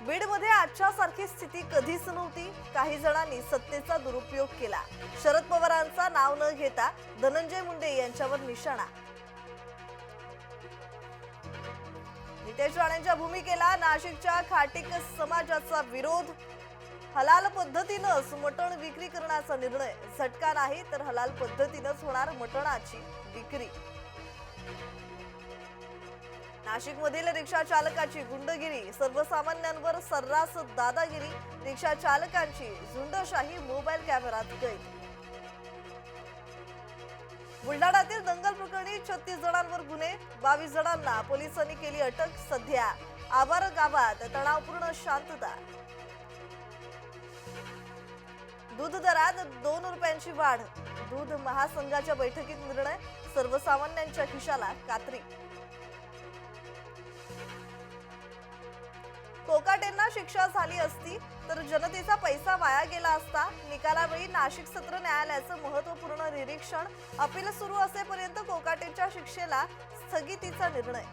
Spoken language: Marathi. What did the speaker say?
बीडमध्ये आजच्या सारखी स्थिती कधीच नव्हती। काही जणांनी सत्तेचा दुरुपयोग केला। शरद पवारांचा नाव न घेता धनंजय मुंडे यांच्यावर निशाणा। नितेश राणेंच्या भूमिकेला नाशिकच्या खाटीक समाजाचा विरोध। हलाल पद्धतीनेच मटण विक्री करण्याचा निर्णय। झटका नाही तर हलाल पद्धतीनेच होणार मटणाची विक्री। नाशिकमधील रिक्षा चालकाची गुंडगिरी। सर्वसामान्यांवर सर्रास दादागिरी। रिक्षा चालकांची झुंडशाही मोबाईल कॅमेऱ्यात कैद। बुलढाण्यातील दंगल प्रकरणी 36 जणांवर गुन्हे। 22 जणांना पोलिसांनी केली अटक। सध्या आवार गावात तणावपूर्ण शांतता। दूध दरात 2 रुपयांची वाढ। दूध महासंघाच्या बैठकीत निर्णय। सर्वसामान्यांच्या खिशाला कात्री। कोकाटेंना शिक्षा झाली असती तर जनतेचा पैसा वाया गेला असता। निकालावेळी नाशिक सत्र न्यायालयाचं महत्त्वपूर्ण निरीक्षण। अपील सुरू असेपर्यंत कोकाटेंच्या शिक्षेला स्थगितीचा निर्णय।